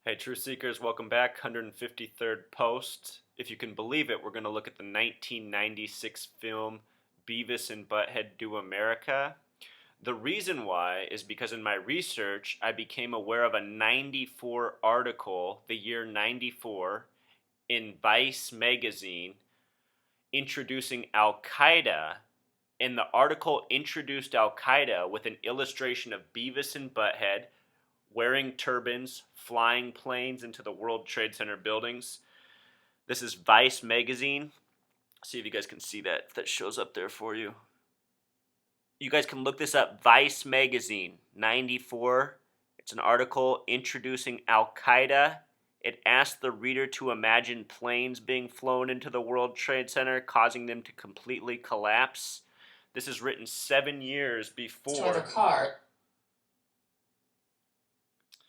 Hey, Truth Seekers, welcome back. 153rd post. If you can believe it, we're going to look at the 1996 film Beavis and Butthead Do America. The reason why is because in my research, I became aware of a 94 article, the year 94, in Vice magazine introducing Al Qaeda. And the article introduced Al Qaeda with an illustration of Beavis and Butthead wearing turbans, flying planes into the World Trade Center buildings. This is Vice magazine. See if you guys can see that, if that shows up there for you. You guys can look this up, Vice magazine, 94. It's an article introducing Al Qaeda. It asked the reader to imagine planes being flown into the World Trade Center, causing them to completely collapse. This is written 7 years before. Start a car.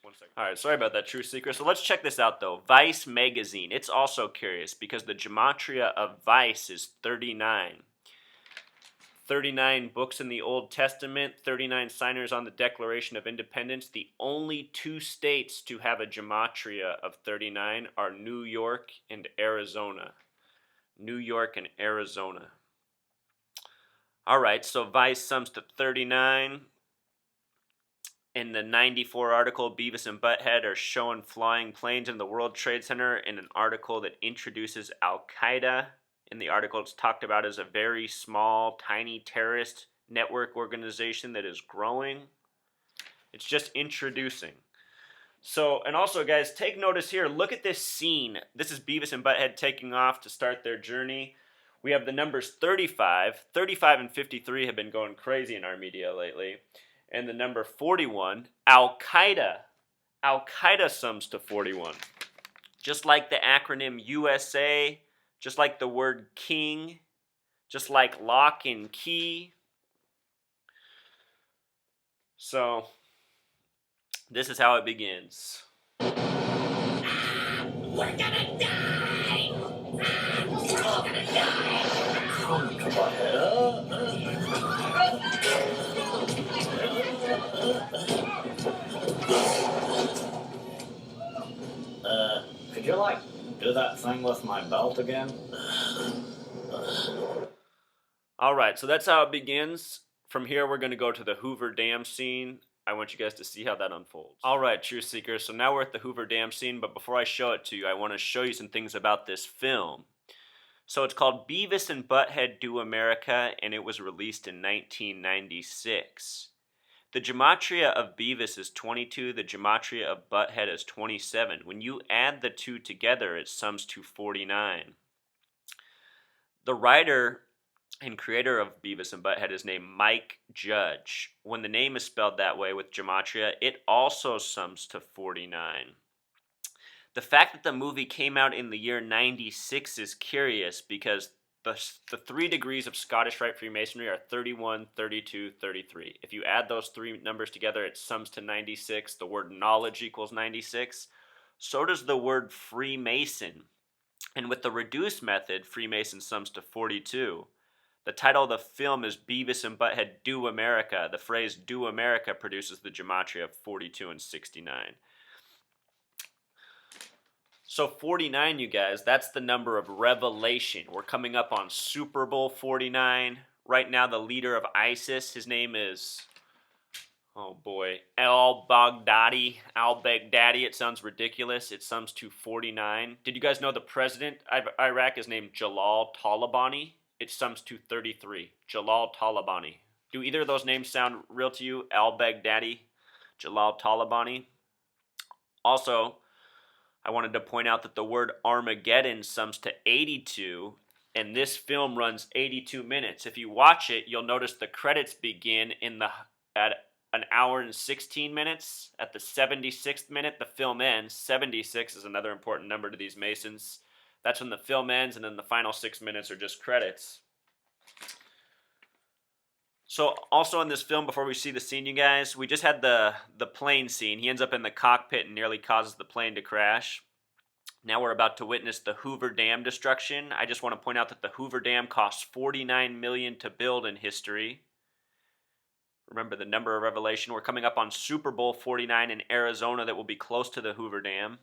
1 second. All right, sorry about that, True Seeker. So let's check this out, though. Vice magazine. It's also curious because the Gematria of Vice is 39. 39 books in the Old Testament, 39 signers on the Declaration of Independence. The only 2 states to have a Gematria of 39 are New York and Arizona. New York and Arizona. All right, so Vice sums to 39. In the 94 article, Beavis and Butthead are shown flying planes in the World Trade Center in an article that introduces Al Qaeda. In the article, it's talked about as a very small, tiny terrorist network organization that is growing. It's just introducing. So, and also, guys, take notice here. Look at this scene. This is Beavis and Butthead taking off to start their journey. We have the numbers 35. 35 and 53 have been going crazy in our media lately. And the number 41, Al Qaeda. Al Qaeda sums to 41. Just like the acronym USA, just like the word king, just like lock and key. So, this is how it begins. We're gonna die! We're all gonna die! Could you, do that thing with my belt again? All right, so that's how it begins. From here, we're going to go to the Hoover Dam scene. I want you guys to see how that unfolds. All right, Truth Seekers, so now we're at the Hoover Dam scene, but before I show it to you, I want to show you some things about this film. So it's called Beavis and Butthead Do America, and it was released in 1996. The Gematria of Beavis is 22, the Gematria of Butthead is 27. When you add the two together, it sums to 49. The writer and creator of Beavis and Butthead is named Mike Judge. When the name is spelled that way with Gematria, it also sums to 49. The fact that the movie came out in the year 96 is curious because the 3 degrees of Scottish Rite Freemasonry are 31, 32, 33. If you add those 3 numbers together, it sums to 96. The word knowledge equals 96. So does the word Freemason. And with the reduced method, Freemason sums to 42. The title of the film is Beavis and Butthead Do America. The phrase Do America produces the Gematria of 42 and 69. So 49, you guys, that's the number of revelation. We're coming up on Super Bowl 49. Right now, the leader of ISIS, his name is, al-Baghdadi. Al-Baghdadi, it sounds ridiculous. It sums to 49. Did you guys know the president of Iraq is named Jalal Talabani? It sums to 33. Jalal Talabani. Do either of those names sound real to you? Al-Baghdadi, Jalal Talabani. Also, I wanted to point out that the word Armageddon sums to 82, and this film runs 82 minutes. If you watch it, you'll notice the credits begin at an hour and 16 minutes. At the 76th minute, the film ends. 76 is another important number to these Masons. That's when the film ends, and then the final 6 minutes are just credits. So also in this film, before we see the scene, you guys, we just had the plane scene. He ends up in the cockpit and nearly causes the plane to crash. Now we're about to witness the Hoover Dam destruction. I just want to point out that the Hoover Dam cost $49 million to build in history. Remember the number of revelation. We're coming up on Super Bowl 49 in Arizona that will be close to the Hoover Dam.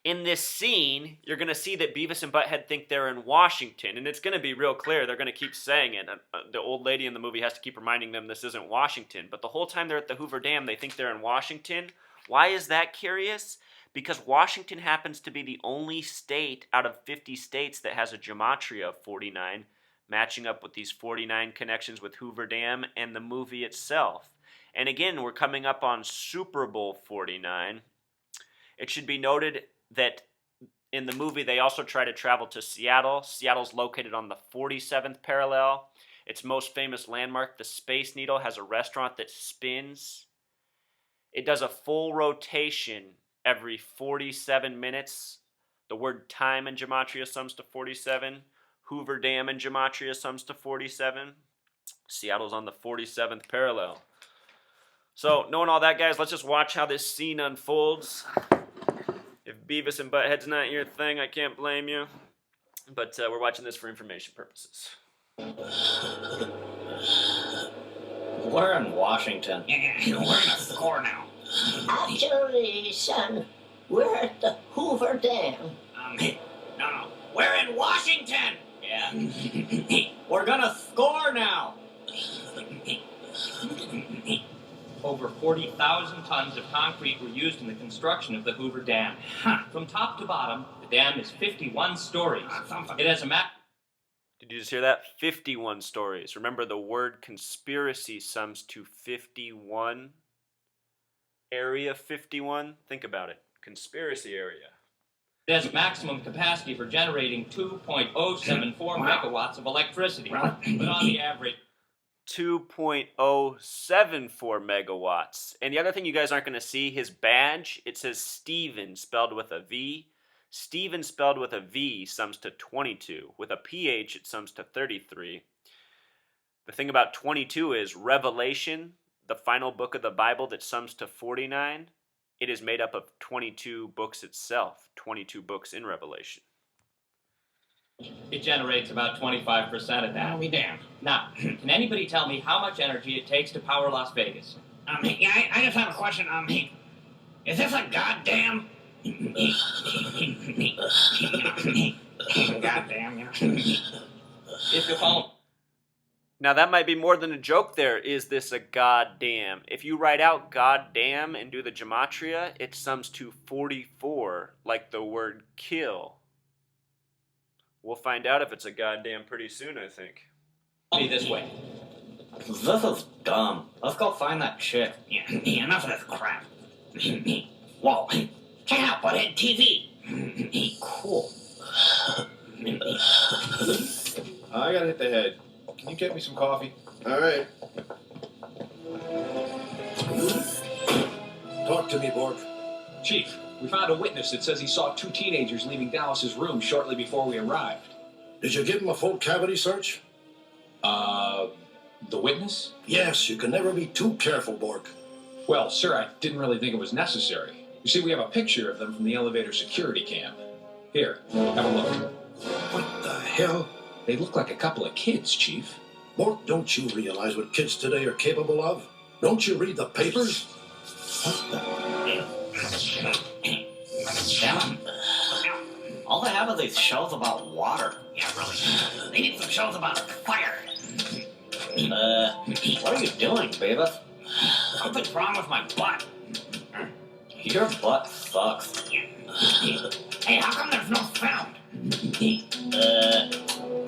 In this scene, you're going to see that Beavis and Butthead think they're in Washington, and it's going to be real clear. They're going to keep saying it. The old lady in the movie has to keep reminding them this isn't Washington. But the whole time they're at the Hoover Dam, they think they're in Washington. Why is that curious? Because Washington happens to be the only state out of 50 states that has a Gematria of 49, matching up with these 49 connections with Hoover Dam and the movie itself. And again, we're coming up on Super Bowl 49. It should be noted that in the movie they also try to travel to Seattle. Seattle's located on the 47th parallel. Its most famous landmark, the Space Needle, has a restaurant that spins. It does a full rotation every 47 minutes. The word time in Gematria sums to 47. Hoover Dam in Gematria sums to 47. Seattle's on the 47th parallel. So, knowing all that, guys, let's just watch how this scene unfolds. If Beavis and Butthead's not your thing, I can't blame you. But we're watching this for information purposes. We're in Washington. Yeah, we're in a score now. Actually, son, we're at the Hoover Dam. No. We're in Washington! Yeah. We're gonna score now! Over 40,000 tons of concrete were used in the construction of the Hoover Dam. From top to bottom, the dam is 51 stories. It has a map. Did you just hear that? 51 stories. Remember, the word conspiracy sums to 51. Area 51? Think about it. Conspiracy area. It has a maximum capacity for generating 2.074 megawatts of electricity. But on the average... 2.074 megawatts. And the other thing you guys aren't going to see, his badge, it says Steven spelled with a V. Steven spelled with a V sums to 22. With a PH, it sums to 33. The thing about 22 is Revelation, the final book of the Bible that sums to 49. It is made up of 22 books itself, 22 books in Revelation. It generates about 25% of that. I'll be damned. Now, can anybody tell me how much energy it takes to power Las Vegas? Yeah, I just have a question. Is this a goddamn? Goddamn, yeah. If you follow... Now that might be more than a joke there. Is this a goddamn? If you write out goddamn and do the gematria, it sums to 44, like the word kill. We'll find out if it's a goddamn pretty soon, I think. me this way. This is dumb. Let's go find that chick. Yeah, enough of this crap. Whoa, check out Butthead TV. Cool. I gotta hit the head. Can you get me some coffee? All right. Talk to me, Borg. Chief, we found a witness that says he saw two teenagers leaving Dallas's room shortly before we arrived. Did you give him a full cavity search? The witness? Yes, you can never be too careful, Borg. Well, sir, I didn't really think it was necessary. You see, we have a picture of them from the elevator security cam. Here, have a look. What the hell? They look like a couple of kids, Chief. Borg, don't you realize what kids today are capable of? Don't you read the papers? What the? Damn it. All they have are these shows about water. Yeah, really. They need some shows about fire. What are you doing, Beavis? Something's wrong with my butt. Your butt sucks. Hey, how come there's no sound?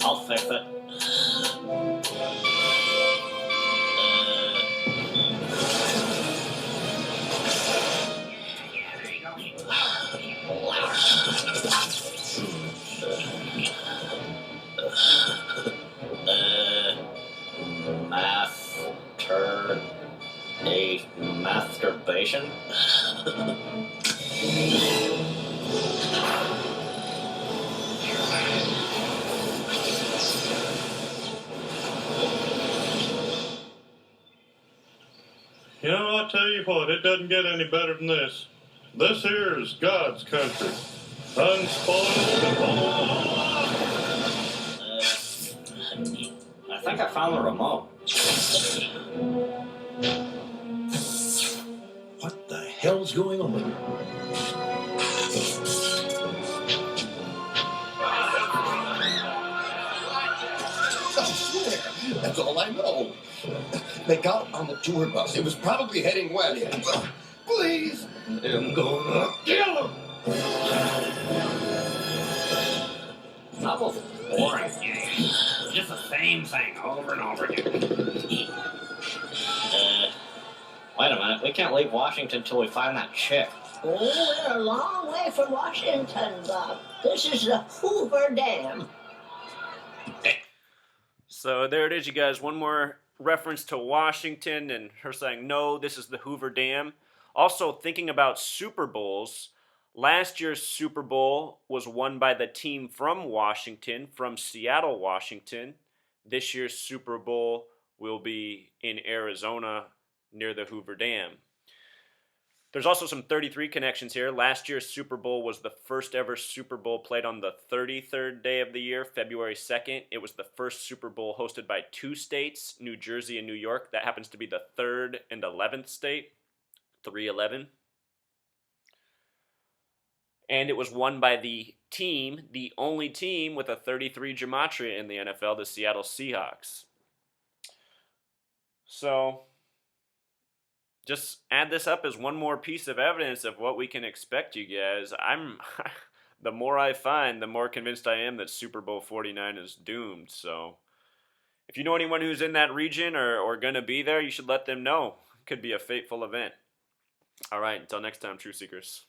I'll fix it. Yeah, there you go. Masturbation? You know, I tell you what, it doesn't get any better than this. This here is God's country. Unspoiled and I think I found the remote. What the hell's going on? I swear, that's all I know. They got on the tour bus. It was probably heading west. Please, I'm gonna kill him. Novel's boring. Just the same thing over and over again. Wait a minute. We can't leave Washington till we find that chick. Oh, we're a long way from Washington, Bob. This is the Hoover Dam. So there it is, you guys. One more reference to Washington and her saying, no, this is the Hoover Dam. Also, thinking about Super Bowls, last year's Super Bowl was won by the team from Washington, from Seattle, Washington. This year's Super Bowl will be in Arizona near the Hoover Dam. There's also some 33 connections here. Last year's Super Bowl was the first ever Super Bowl played on the 33rd day of the year, February 2nd. It was the first Super Bowl hosted by 2 states, New Jersey and New York. That happens to be the 3rd and 11th state, 311. And it was won by the team, the only team with a 33 Gematria in the NFL, the Seattle Seahawks. So just add this up as one more piece of evidence of what we can expect, you guys. The more I find, the more convinced I am that Super Bowl 49 is doomed. So if you know anyone who's in that region or going to be there, you should let them know. It could be a fateful event. All right, until next time, Truth Seekers.